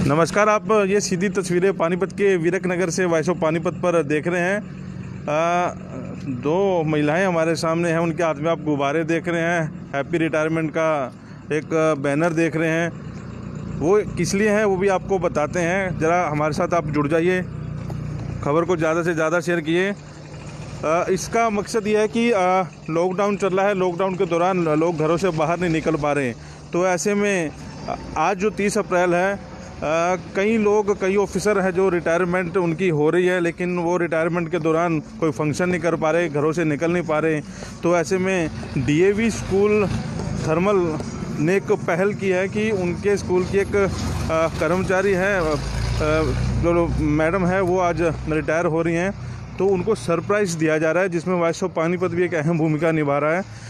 नमस्कार। आप ये सीधी तस्वीरें पानीपत के वीरक नगर से वॉइस ऑफ पानीपत पर देख रहे हैं। दो महिलाएं हमारे सामने हैं, उनके हाथ में आप गुब्बारे देख रहे हैं। हैप्पी रिटायरमेंट का एक बैनर देख रहे हैं। वो किस लिए हैं वो भी आपको बताते हैं। ज़रा हमारे साथ आप जुड़ जाइए, खबर को ज़्यादा से ज़्यादा शेयर किए। इसका मकसद ये है कि लॉकडाउन चल रहा है। लॉकडाउन के दौरान लोग घरों से बाहर नहीं निकल पा रहे हैं, तो ऐसे में आज जो 30 अप्रैल है, कई ऑफिसर हैं जो रिटायरमेंट उनकी हो रही है, लेकिन वो रिटायरमेंट के दौरान कोई फंक्शन नहीं कर पा रहे, घरों से निकल नहीं पा रहे। तो ऐसे में डीएवी स्कूल थर्मल ने एक पहल की है कि उनके स्कूल की एक कर्मचारी है, जो मैडम है, वो आज रिटायर हो रही हैं, तो उनको सरप्राइज़ दिया जा रहा है, जिसमें वॉइस ऑफ पानीपत भी एक अहम भूमिका निभा रहा है।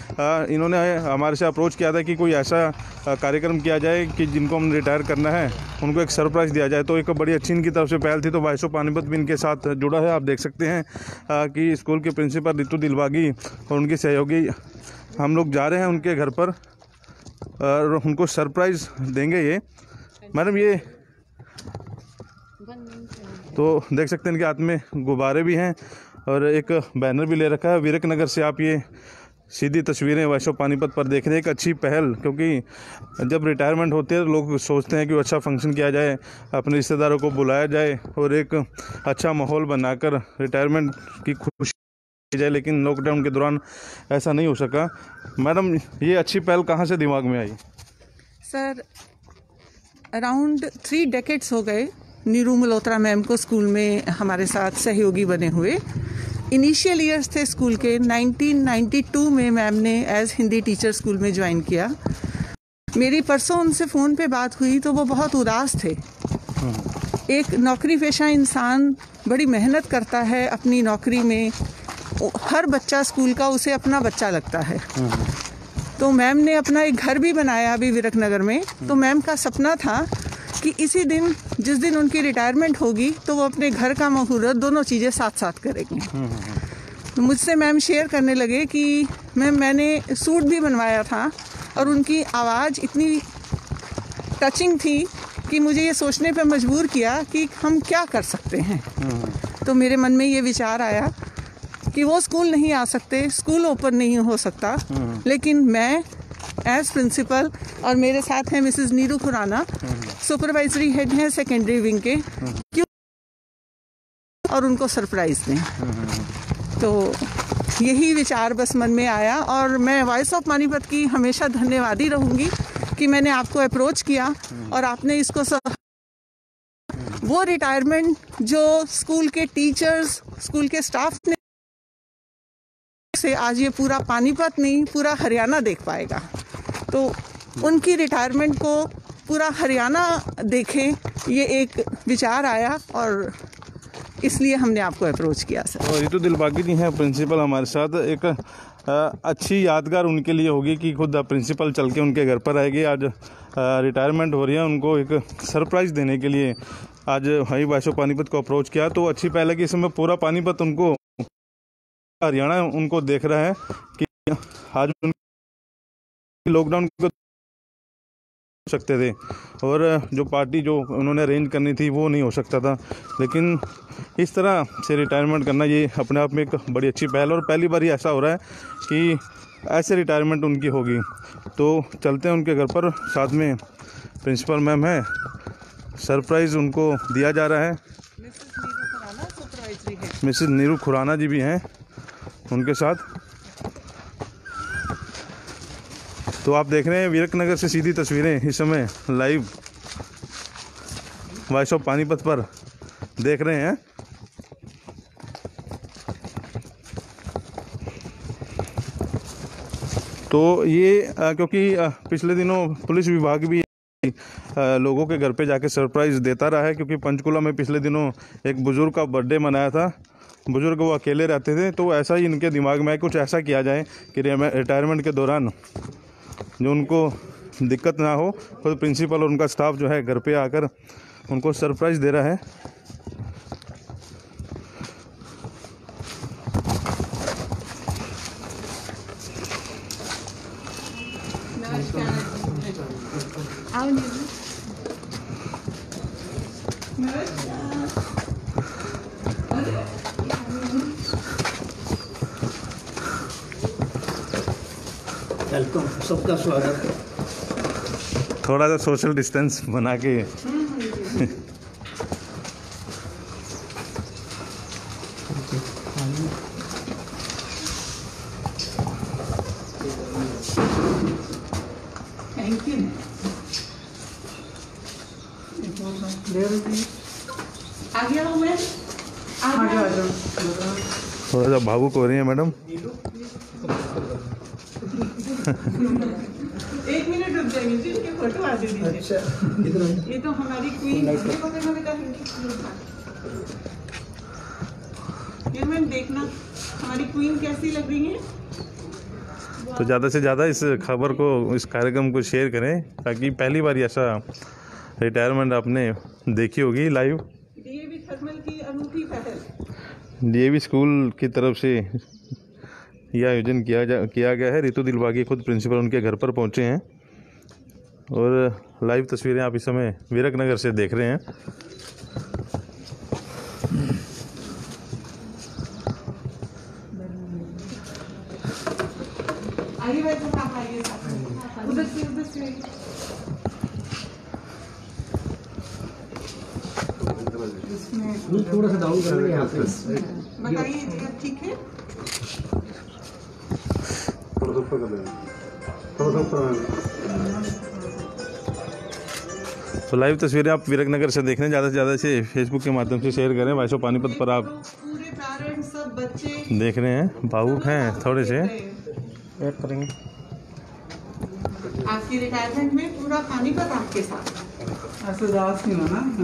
इन्होंने हमारे से अप्रोच किया था कि कोई ऐसा कार्यक्रम किया जाए कि जिनको हम रिटायर करना है उनको एक सरप्राइज़ दिया जाए। तो एक बड़ी अच्छी इनकी तरफ से पहल थी, तो वॉइस ऑफ पानीपत भी इनके साथ जुड़ा है। आप देख सकते हैं कि स्कूल के प्रिंसिपल रितु दिलबागी और उनके सहयोगी हम लोग जा रहे हैं उनके घर पर और उनको सरप्राइज़ देंगे। ये मैडम, ये तो देख सकते हैं इनके हाथ में गुब्बारे भी हैं और एक बैनर भी ले रखा है। वीरक नगर से आप ये सीधी तस्वीरें वॉइस ऑफ पानीपत पर देख रहे हैं। एक अच्छी पहल, क्योंकि जब रिटायरमेंट होते हैं लोग सोचते हैं कि अच्छा फंक्शन किया जाए, अपने रिश्तेदारों को बुलाया जाए और एक अच्छा माहौल बनाकर रिटायरमेंट की खुशी की जाए, लेकिन लॉकडाउन के दौरान ऐसा नहीं हो सका। मैडम, ये अच्छी पहल कहाँ से दिमाग में आई? सर, अराउंड 3 डेकेड्स हो गए नीरू मल्होत्रा मैम को स्कूल में हमारे साथ सहयोगी बने हुए। इनिशियल ईयर्स थे स्कूल के। 1992 में मैम ने एज हिंदी टीचर स्कूल में ज्वाइन किया। मेरी परसों उनसे फ़ोन पे बात हुई तो वो बहुत उदास थे। एक नौकरी पेशा इंसान बड़ी मेहनत करता है अपनी नौकरी में, हर बच्चा स्कूल का उसे अपना बच्चा लगता है। तो मैम ने अपना एक घर भी बनाया अभी वीरक नगर में। तो मैम का सपना था कि इसी दिन, जिस दिन उनकी रिटायरमेंट होगी, तो वो अपने घर का मुहूर्त दोनों चीज़ें साथ साथ करेंगे। तो मुझसे मैम शेयर करने लगे कि मैंने सूट भी बनवाया था और उनकी आवाज़ इतनी टचिंग थी कि मुझे ये सोचने पे मजबूर किया कि हम क्या कर सकते हैं। तो मेरे मन में ये विचार आया कि वो स्कूल नहीं आ सकते, स्कूल ओपन नहीं हो सकता, लेकिन मैं एज प्रिंसिपल और मेरे साथ हैं Mrs Neeru Khurana, supervisory head हैं सेकेंडरी विंग के, क्यों और उनको सरप्राइज दें। तो यही विचार बस मन में आया और मैं वॉइस ऑफ पानीपत की हमेशा धन्यवादी रहूंगी कि मैंने आपको अप्रोच किया और आपने इसको वो रिटायरमेंट जो स्कूल के टीचर्स, स्कूल के स्टाफ ने से आज ये पूरा पानीपत नहीं पूरा हरियाणा देख पाएगा। तो उनकी रिटायरमेंट को पूरा हरियाणा देखे, ये एक विचार आया और इसलिए हमने आपको अप्रोच किया सर। और रितु दिलबागी जी हैं प्रिंसिपल हमारे साथ। एक अच्छी यादगार उनके लिए होगी कि खुद प्रिंसिपल चल के उनके घर पर आएगी। आज रिटायरमेंट हो रही है, उनको एक सरप्राइज़ देने के लिए आज हाई वॉइस ऑफ पानीपत को अप्रोच किया। तो अच्छी पहल है कि इसमें पूरा पानीपत उनको, हरियाणा उनको देख रहा है कि आज लॉकडाउन को सकते थे और जो पार्टी जो उन्होंने अरेंज करनी थी वो नहीं हो सकता था, लेकिन इस तरह से रिटायरमेंट करना ये अपने आप में एक बड़ी अच्छी पहल और पहली बार ही ऐसा हो रहा है कि ऐसे रिटायरमेंट उनकी होगी। तो चलते हैं उनके घर पर, साथ में प्रिंसिपल मैम है, सरप्राइज़ उनको दिया जा रहा है। मिसेस नीरू खुराना जी भी हैं उनके साथ। तो आप देख रहे हैं वीरक नगर से सीधी तस्वीरें इस समय लाइव वॉइस ऑफ पानीपत पर देख रहे हैं। तो ये क्योंकि पिछले दिनों पुलिस विभाग भी लोगों के घर पे जाके सरप्राइज़ देता रहा है, क्योंकि पंचकुला में पिछले दिनों एक बुजुर्ग का बर्थडे मनाया था बुजुर्ग वो अकेले रहते थे, तो ऐसा ही इनके दिमाग में कुछ ऐसा किया जाए कि रिटायरमेंट के दौरान जो उनको दिक्कत ना हो, खुद प्रिंसिपल और उनका स्टाफ जो है घर पे आकर उनको सरप्राइज़ दे रहा है। वेलकम, सबका स्वागत है। थोड़ा सा सोशल डिस्टेंस बना के थैंक यू। आ गया हूँ मैं, आ गया। थोड़ा सा भावुक हो रही है मैडम। एक मिनट रुक जाइए जी, उनकी फोटो आ दीजिए। अच्छा, ये तो हमारी क्वीन ये मैम देखना हमारी क्वीन कैसी लग रही है। तो ज़्यादा से ज़्यादा इस खबर को, इस कार्यक्रम को शेयर करें, ताकि पहली बार ऐसा रिटायरमेंट आपने देखी होगी लाइव। डीएवी थर्मल की अनूठी पहल डीएवी स्कूल की तरफ से यह आयोजन किया गया है। रितु दिलबागी खुद प्रिंसिपल उनके घर पर पहुंचे हैं और लाइव तस्वीरें आप इस समय वीरक नगर से देख रहे हैं। आइए भाई साहब, आप आइए साथ, उधर से थोड़ा सा डाउन कर यहाँ पे। बताइए जी, अब ठीक है। तो लाइव तस्वीरें आप वीरक नगर से देख रहे हैं। ज़्यादा से ज़्यादा इसे फेसबुक के माध्यम से शेयर करें। वॉइस ऑफ पानीपत पर आप पूरे पेरेंट्स सब बच्चे देख रहे हैं, भावुक हैं थोड़े से। वेट करेंगे। आपकी रिटायरमेंट में पूरा पानीपत आपके साथ।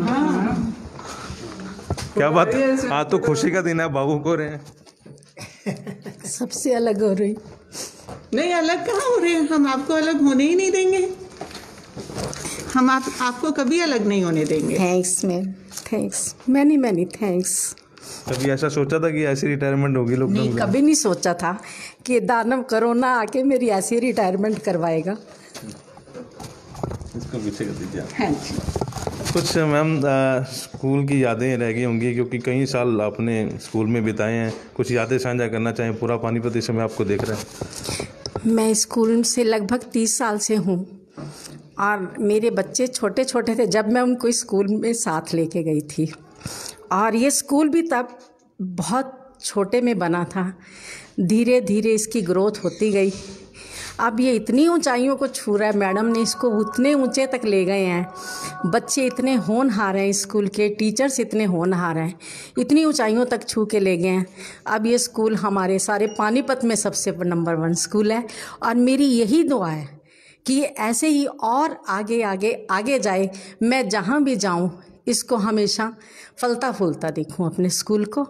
हाँ। क्या बात, आज तो खुशी का दिन है, भावुक हो रहे हैं। सबसे अलग हो रही। नहीं, अलग कहाँ हो रहे हैं, हम आपको अलग होने ही नहीं देंगे। हम आपको कभी अलग नहीं होने देंगे। Thanks ma'am, thanks, many thanks. कभी ऐसा सोचा था कि ऐसी रिटायरमेंट होगी लोग? नहीं, कभी नहीं सोचा था कि दानव कोरोना आके मेरी ऐसी रिटायरमेंट करवाएगा। इसको पीछे कर दीजिए। हाँ जी। कुछ मैम स्कूल की यादें रह गई होंगी, क्योंकि कई साल आपने स्कूल में बिताए हैं। कुछ यादें साझा करना चाहें? पूरा पानीपत इस समय आपको देख रहा है। मैं स्कूल से लगभग 30 साल से हूँ और मेरे बच्चे छोटे छोटे थे जब मैं उनको स्कूल में साथ लेके गई थी। और ये स्कूल भी तब बहुत छोटे में बना था। धीरे धीरे इसकी ग्रोथ होती गई। अब ये इतनी ऊंचाइयों को छू रहा है। मैडम ने इसको उतने ऊंचे तक ले गए हैं। बच्चे इतने होनहार हैं, स्कूल के टीचर्स इतने होनहार हैं, इतनी ऊंचाइयों तक छू के ले गए हैं। अब ये स्कूल हमारे सारे पानीपत में सबसे नंबर 1 स्कूल है। और मेरी यही दुआ है कि ये ऐसे ही और आगे आगे आगे जाए। मैं जहाँ भी जाऊँ इसको हमेशा फलता फूलता देखूँ अपने स्कूल को।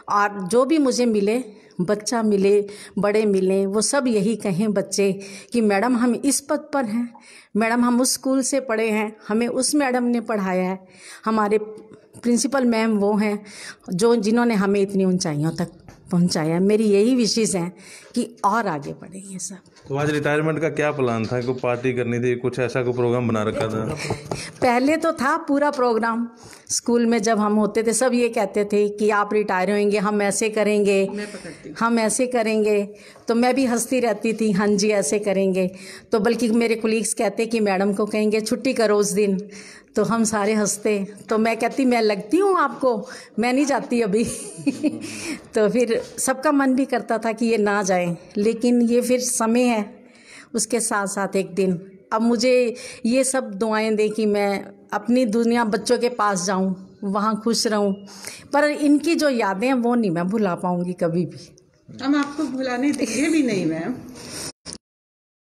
और जो भी मुझे मिले, बच्चा मिले, बड़े मिले, वो सब यही कहें बच्चे कि मैडम हम इस पद पर हैं, मैडम हम उस स्कूल से पढ़े हैं, हमें उस मैडम ने पढ़ाया है, हमारे प्रिंसिपल मैम वो हैं जिन्होंने हमें इतनी ऊंचाइयों तक पहुंचाया। मेरी यही विशेष है कि और आगे बढ़ेंगे सब। तो आज रिटायरमेंट का क्या प्लान था? कोई पार्टी करनी थी, कुछ ऐसा कोई प्रोग्राम बना रखा था? पहले तो था पूरा प्रोग्राम। स्कूल में जब हम होते थे सब ये कहते थे कि आप रिटायर होंगे, हम ऐसे करेंगे, हम ऐसे करेंगे। तो मैं भी हंसती रहती थी, हाँ जी ऐसे करेंगे। तो बल्कि मेरे कोलीग्स कहते कि मैडम को कहेंगे छुट्टी करो उस दिन, तो हम सारे हंसते। तो मैं कहती मैं लगती हूँ आपको, मैं नहीं जाती अभी। तो फिर सबका मन भी करता था कि ये ना जाए, लेकिन ये फिर समय है। उसके साथ साथ एक दिन अब मुझे ये सब दुआएं दे कि मैं अपनी दुनिया बच्चों के पास जाऊं, वहाँ खुश रहूं। पर इनकी जो यादें हैं वो नहीं मैं भुला पाऊंगी कभी भी। हम आपको भुलाने देंगे भी नहीं मैम।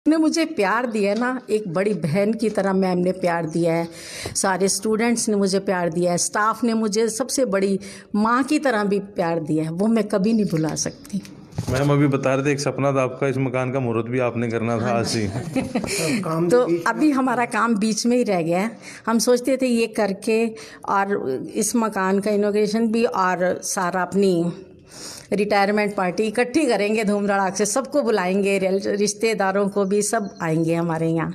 ने मुझे प्यार दिया ना, एक बड़ी बहन की तरह मैम ने प्यार दिया है, सारे स्टूडेंट्स ने मुझे प्यार दिया है, स्टाफ ने मुझे सबसे बड़ी माँ की तरह भी प्यार दिया है, वो मैं कभी नहीं भुला सकती। मैम अभी बता रहे थे एक सपना था आपका, इस मकान का मुहूर्त भी आपने करना था आज ही। तो अभी हमारा काम बीच में ही रह गया है। हम सोचते थे ये करके और इस मकान का इनॉग्रेशन भी और सारा अपनी रिटायरमेंट पार्टी इकट्ठी करेंगे धूम धड़ाक से, सबको बुलाएंगे, रिश्तेदारों को भी, सब आएंगे हमारे यहाँ।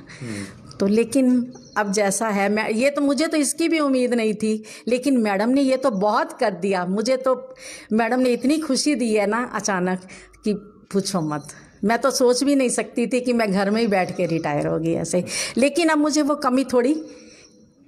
तो लेकिन अब जैसा है, मैं ये तो मुझे तो इसकी भी उम्मीद नहीं थी, लेकिन मैडम ने ये तो बहुत कर दिया। मुझे तो मैडम ने इतनी खुशी दी है ना अचानक कि पूछो मत। मैं तो सोच भी नहीं सकती थी कि मैं घर में ही बैठ के रिटायर होगी ऐसे, लेकिन अब मुझे वो कमी थोड़ी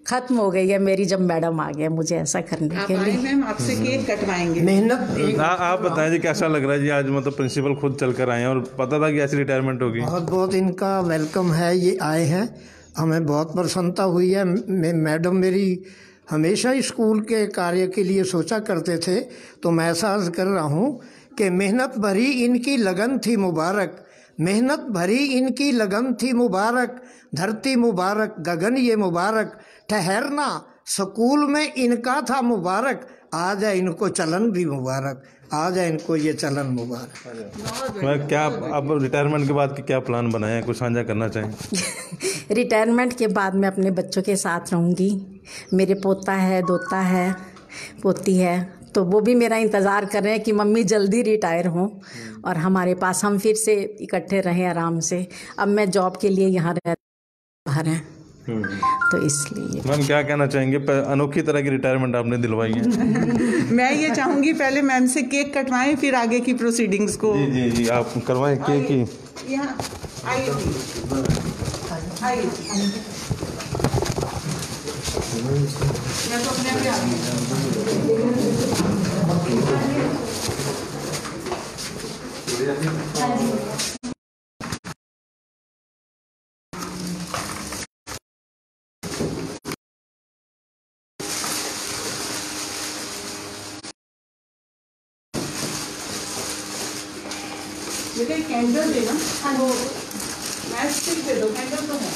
खत्म हो गई है मेरी, जब मैडम आ गया मुझे ऐसा करने के लिए। मैम आपसे केक कटवाएंगे। मेहनत आप बताएं जी कैसा लग रहा है जी, आज मतलब प्रिंसिपल खुद चल कर आए हैं और पता था कि ऐसी रिटायरमेंट होगी। बहुत बहुत इनका वेलकम है, ये आए हैं, हमें बहुत प्रसन्नता हुई है। मैडम मेरी हमेशा स्कूल के कार्य के लिए सोचा करते थे, तो मैं एहसास कर रहा हूँ कि मेहनत भरी इनकी लगन थी मुबारक, मेहनत भरी इनकी लगन थी मुबारक, धरती मुबारक गगन ये मुबारक, ठहरना स्कूल में इनका था मुबारक, आज है इनको चलन भी मुबारक, आज है इनको ये चलन मुबारक। मैं क्या अब रिटायरमेंट के बाद क्या प्लान बनाए हैं, कुछ साझा करना चाहें? रिटायरमेंट के बाद मैं अपने बच्चों के साथ रहूँगी। मेरे पोता है, दोता है, पोती है, तो वो भी मेरा इंतज़ार कर रहे हैं कि मम्मी जल्दी रिटायर हों और हमारे पास हम फिर से इकट्ठे रहें आराम से। अब मैं जॉब के लिए यहाँ बाहर हैं, तो इसलिए। मैम क्या कहना चाहेंगे, अनोखी तरह की रिटायरमेंट आपने दिलवाई है। मैं ये चाहूँगी पहले मैम से केक कटवाएं, फिर आगे की प्रोसीडिंग्स को। जी जी जी आप करवाएं केक की। यहाँ आइए, आइए। मैं तो अपने आप ही आ गई। मुझे कैंडल देना, वो मैच स्टिक दे दो, कैंडल तो है।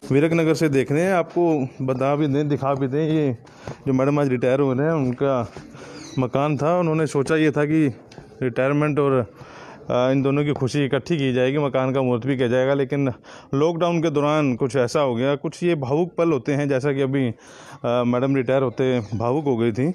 वीरक नगर से देख रहे हैं, आपको बता भी दें, दिखा भी दें, ये जो मैडम आज रिटायर हो रहे हैं उनका मकान था। उन्होंने सोचा ये था कि रिटायरमेंट और इन दोनों की खुशी इकट्ठी की जाएगी, मकान का मुहूर्त भी किया जाएगा, लेकिन लॉकडाउन के दौरान कुछ ऐसा हो गया। कुछ ये भावुक पल होते हैं, जैसा कि अभी मैडम रिटायर होते भावुक हो गई थी।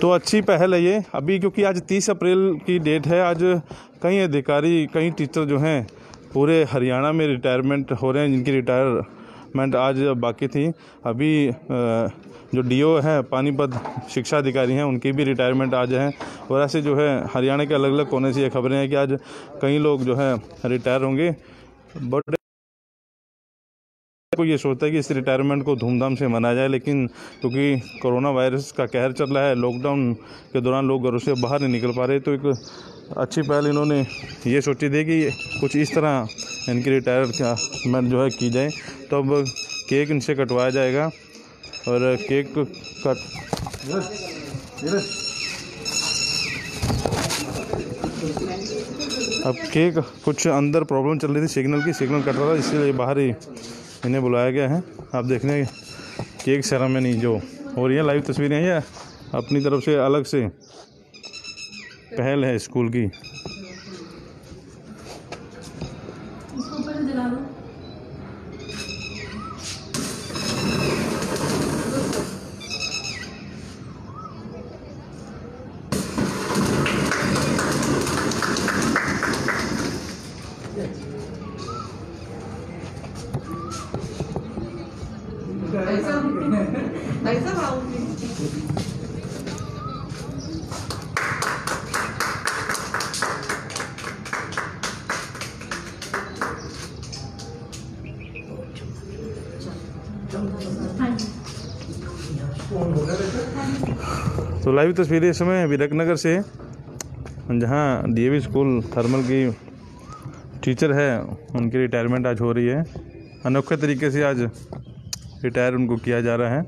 तो अच्छी पहल है ये अभी, क्योंकि आज 30 अप्रैल की डेट है। आज कई अधिकारी, कई टीचर जो हैं पूरे हरियाणा में रिटायरमेंट हो रहे हैं, जिनकी रिटायरमेंट आज बाकी थी। अभी जो डीओ है, पानीपत शिक्षा अधिकारी हैं, उनकी भी रिटायरमेंट आज है। और ऐसे जो है हरियाणा के अलग अलग कोने से ये खबरें हैं कि आज कई लोग जो है रिटायर होंगे। बट को ये सोचता है कि इस रिटायरमेंट को धूमधाम से मनाया जाए, लेकिन क्योंकि कोरोना वायरस का कहर चल रहा है, लॉकडाउन के दौरान लोग घरों से बाहर नहीं निकल पा रहे, तो एक अच्छी पहल इन्होंने ये सोची थी कि कुछ इस तरह इनकी रिटायरमेंट जो है की जाए। तो अब केक इनसे कटवाया जाएगा और केक कट अब केक कुछ अंदर प्रॉब्लम चल रही थी सिग्नल की, सिग्नल कट रहा था, इसलिए बाहर ही इन्हें बुलाया गया है। आप देख रहे हैं केक सेरेमनी जो हो रही है, लाइव तस्वीरें हैं, ये अपनी तरफ से अलग से पहल है स्कूल की। तो लाइव तस्वीरें इस समय विरकनगर से, जहां डीएवी स्कूल थर्मल की टीचर है, उनकी रिटायरमेंट आज हो रही है। अनोखे तरीके से आज रिटायर उनको किया जा रहा है।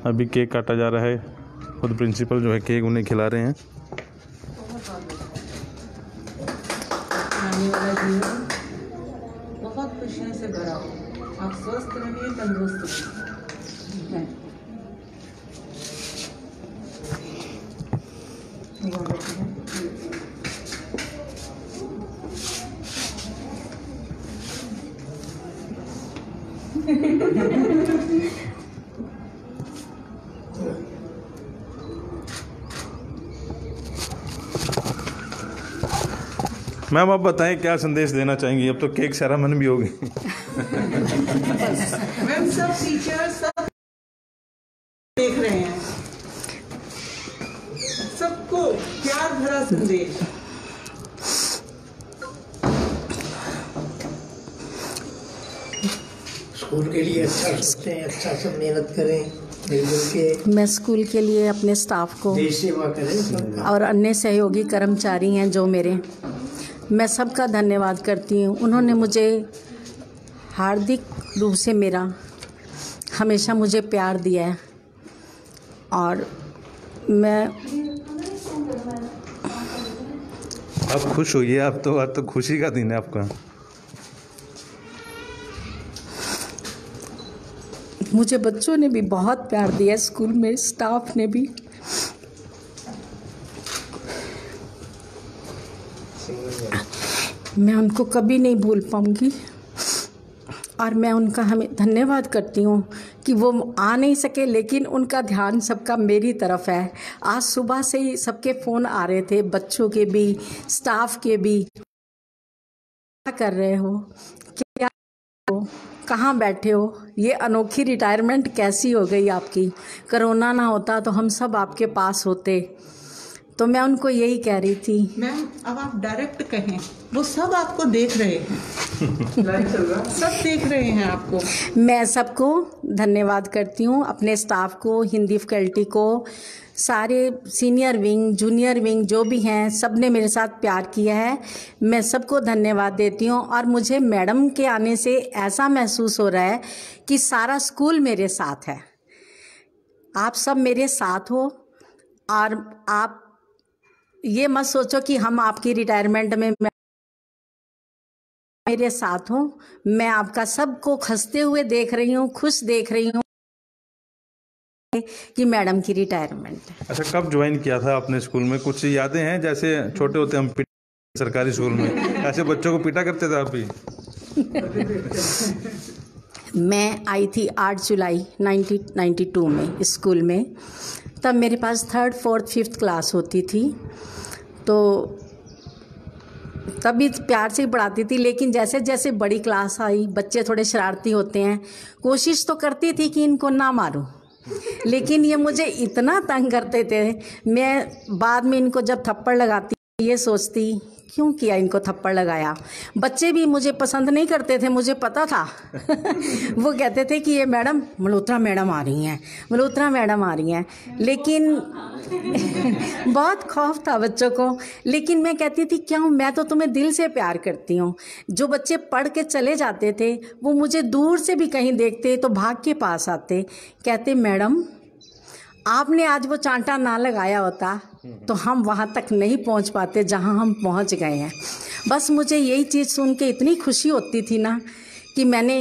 अभी केक काटा जा रहा है, खुद प्रिंसिपल जो है केक उन्हें खिला रहे हैं। आने वाला जीवन बहुत खुशियों से भरा हो, आप स्वस्थ रहिए, तंदुरुस्त रहिए। मैम आप बताएं क्या संदेश देना चाहेंगी? अब तो केक सेरेमनी भी होगी। मैम सब टीचर्स सब देख रहे हैं, सबको प्यार भरा संदेश। स्कूल के लिए अच्छा सोचते हैं, अच्छा सब मेहनत करें, मिलजुल के मैं स्कूल के लिए अपने स्टाफ को देश सेवा करें। और अन्य सहयोगी कर्मचारी हैं जो मेरे, मैं सबका धन्यवाद करती हूँ। उन्होंने मुझे हार्दिक रूप से मेरा हमेशा मुझे प्यार दिया है और मैं आप खुश होइए, आप तो आज तो खुशी का दिन है आपका। मुझे बच्चों ने भी बहुत प्यार दिया, स्कूल में स्टाफ ने भी। मैं उनको कभी नहीं भूल पाऊंगी और मैं उनका हमें धन्यवाद करती हूँ कि वो आ नहीं सके, लेकिन उनका ध्यान सबका मेरी तरफ है। आज सुबह से ही सबके फ़ोन आ रहे थे, बच्चों के भी, स्टाफ के भी। क्या कर रहे हो, क्या हो, कहाँ बैठे हो, ये अनोखी रिटायरमेंट कैसी हो गई आपकी? कोरोना ना होता तो हम सब आपके पास होते। तो मैं उनको यही कह रही थी। मैम अब आप डायरेक्ट कहें, वो सब आपको देख रहे हैं। सब देख रहे हैं आपको। मैं सबको धन्यवाद करती हूँ, अपने स्टाफ को, हिंदी फैकल्टी को, सारे सीनियर विंग, जूनियर विंग जो भी हैं, सब ने मेरे साथ प्यार किया है। मैं सबको धन्यवाद देती हूँ और मुझे मैडम के आने से ऐसा महसूस हो रहा है कि सारा स्कूल मेरे साथ है। आप सब मेरे साथ हो और आप ये मत सोचो कि हम आपकी रिटायरमेंट में मेरे साथ हो। मैं आपका सबको हंसते हुए देख रही हूँ, खुश देख रही हूँ कि मैडम की रिटायरमेंट है। अच्छा, कब ज्वाइन किया था आपने स्कूल में? कुछ यादें हैं? जैसे छोटे होते हम सरकारी स्कूल में ऐसे बच्चों को पीटा करते थे आप भी? मैं आई थी 8 जुलाई 1992 में स्कूल में। तब मेरे पास 3rd, 4th, 5th क्लास होती थी, तो तभी प्यार से ही पढ़ाती थी। लेकिन जैसे जैसे बड़ी क्लास आई, बच्चे थोड़े शरारती होते हैं, कोशिश तो करती थी कि इनको ना मारूं, लेकिन ये मुझे इतना तंग करते थे। मैं बाद में इनको जब थप्पड़ लगाती ये सोचती क्यों किया, इनको थप्पड़ लगाया। बच्चे भी मुझे पसंद नहीं करते थे, मुझे पता था। वो कहते थे कि ये मैडम मल्होत्रा मैडम आ रही हैं, मल्होत्रा मैडम आ रही हैं। लेकिन बहुत खौफ था बच्चों को। लेकिन मैं कहती थी क्यों, मैं तो तुम्हें दिल से प्यार करती हूँ। जो बच्चे पढ़ के चले जाते थे वो मुझे दूर से भी कहीं देखते तो भाग के पास आते, कहते मैडम आपने आज वो चांटा ना लगाया होता तो हम वहाँ तक नहीं पहुँच पाते जहाँ हम पहुँच गए हैं। बस मुझे यही चीज़ सुन के इतनी खुशी होती थी ना कि मैंने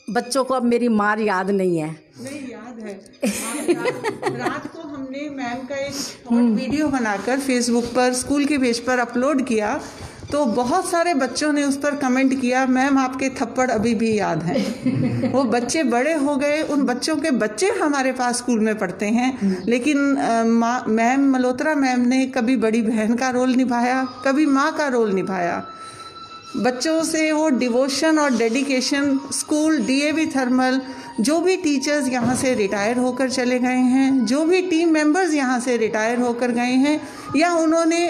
बच्चों को, अब मेरी मार याद नहीं है। नहीं, याद है। रात को हमने मैम का एक शॉर्ट वीडियो बनाकर फेसबुक पर, स्कूल के पेज पर अपलोड किया, तो बहुत सारे बच्चों ने उस पर कमेंट किया, मैम आपके थप्पड़ अभी भी याद हैं। वो बच्चे बड़े हो गए, उन बच्चों के बच्चे हमारे पास स्कूल में पढ़ते हैं, लेकिन मैम मल्होत्रा मैम ने कभी बड़ी बहन का रोल निभाया, कभी माँ का रोल निभाया। बच्चों से वो डिवोशन और डेडिकेशन स्कूल डीएवी थर्मल जो भी टीचर्स यहाँ से रिटायर होकर चले गए हैं, जो भी टीम मेंबर्स यहाँ से रिटायर होकर गए हैं या उन्होंने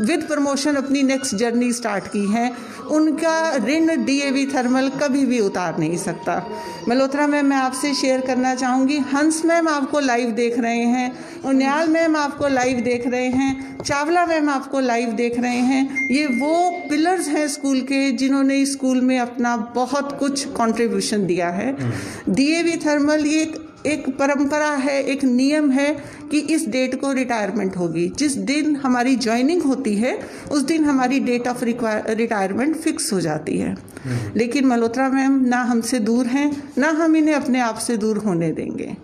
विद प्रमोशन अपनी नेक्स्ट जर्नी स्टार्ट की है, उनका ऋण डीएवी थर्मल कभी भी उतार नहीं सकता। मल्होत्रा मैम, मैं आपसे शेयर करना चाहूँगी, हंस मैम आपको लाइव देख रहे हैं, उन्याल मैम आपको लाइव देख रहे हैं, चावला मैम आपको लाइव देख रहे हैं। ये वो पिलर्स हैं स्कूल के जिन्होंने इस स्कूल में अपना बहुत कुछ कंट्रीब्यूशन दिया है। डीएवी थर्मल ये एक परंपरा है, एक नियम है कि इस डेट को रिटायरमेंट होगी। जिस दिन हमारी ज्वाइनिंग होती है उस दिन हमारी डेट ऑफ रिटायरमेंट फिक्स हो जाती है। लेकिन मल्होत्रा मैम ना हमसे दूर हैं, ना हम इन्हें अपने आप से दूर होने देंगे।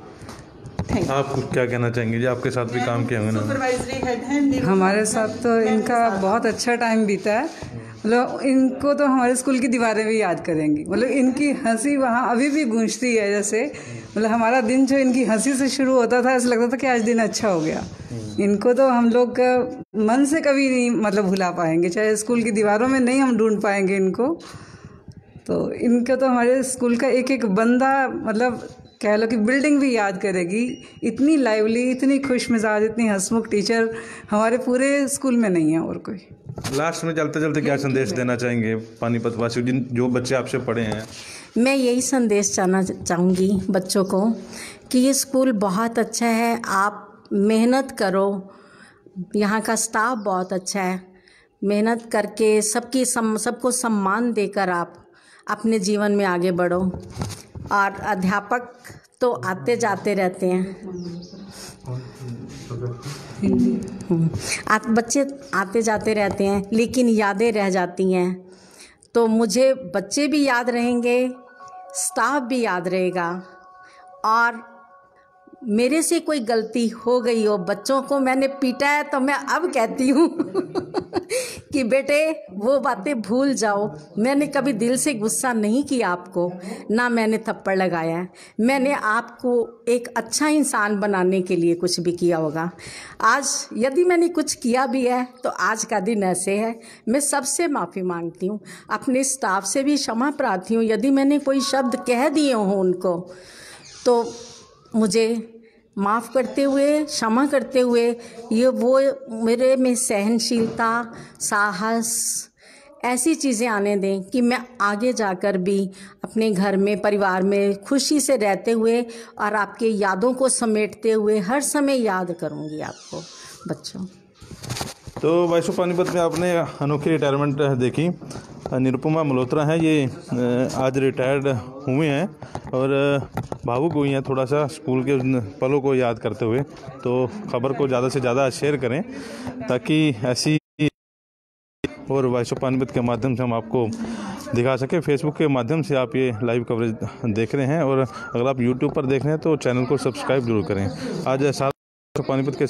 आप क्या कहना चाहेंगे जी? आपके साथ भी काम किया होंगे ना? सुपरवाइजरी हेड हैं हमारे साथ, तो इनका बहुत अच्छा टाइम बीता है। मतलब इनको तो हमारे स्कूल की दीवारें भी याद करेंगी। मतलब इनकी हंसी वहाँ अभी भी गूंजती है। जैसे मतलब हमारा दिन जो इनकी हंसी से शुरू होता था, ऐसा लगता था कि आज दिन अच्छा हो गया। इनको तो हम लोग मन से कभी नहीं मतलब भुला पाएंगे, चाहे स्कूल की दीवारों में नहीं हम ढूंढ पाएंगे इनको। तो इनका तो हमारे स्कूल का एक एक बंदा मतलब कह लो कि बिल्डिंग भी याद करेगी। इतनी लाइवली, इतनी खुश मिजाज, इतनी हंसमुख टीचर हमारे पूरे स्कूल में नहीं है और कोई। लास्ट में चलते चलते क्या संदेश देना चाहेंगे पानीपत वासियों, जिन जो बच्चे आपसे पढ़े हैं? मैं यही संदेश चाहूँगी बच्चों को कि ये स्कूल बहुत अच्छा है, आप मेहनत करो, यहाँ का स्टाफ बहुत अच्छा है, मेहनत करके सबको सम्मान देकर आप अपने जीवन में आगे बढ़ो। और अध्यापक तो आते जाते रहते हैं, बच्चे आते जाते रहते हैं, लेकिन यादें रह जाती हैं। तो मुझे बच्चे भी याद रहेंगे, स्टाफ भी याद रहेगा। और मेरे से कोई गलती हो गई हो, बच्चों को मैंने पीटा है, तो मैं अब कहती हूँ कि बेटे वो बातें भूल जाओ। मैंने कभी दिल से गुस्सा नहीं किया आपको, ना मैंने थप्पड़ लगाया है। मैंने आपको एक अच्छा इंसान बनाने के लिए कुछ भी किया होगा। आज यदि मैंने कुछ किया भी है तो आज का दिन ऐसे है। मैं सबसे माफ़ी मांगती हूँ, अपने स्टाफ से भी क्षमा प्रार्थी हूँ। यदि मैंने कोई शब्द कह दिए हों उनको, तो मुझे माफ़ करते हुए, क्षमा करते हुए, ये वो मेरे में सहनशीलता, साहस, ऐसी चीज़ें आने दें कि मैं आगे जाकर भी अपने घर में, परिवार में खुशी से रहते हुए और आपके यादों को समेटते हुए हर समय याद करूँगी आपको बच्चों। तो वाइस पानीपत में आपने अनोखी रिटायरमेंट देखी। निरुपमा मल्होत्रा हैं, ये आज रिटायर्ड हुए हैं और भावुक हुई हैं थोड़ा सा स्कूल के उन पलों को याद करते हुए। तो खबर को ज़्यादा से ज़्यादा शेयर करें ताकि ऐसी और वाइस पानीपत के माध्यम से हम आपको दिखा सकें। फेसबुक के माध्यम से आप ये लाइव कवरेज देख रहे हैं और अगर आप यूट्यूब पर देख रहे हैं तो चैनल को सब्सक्राइब जरूर करें। आज पानीपत के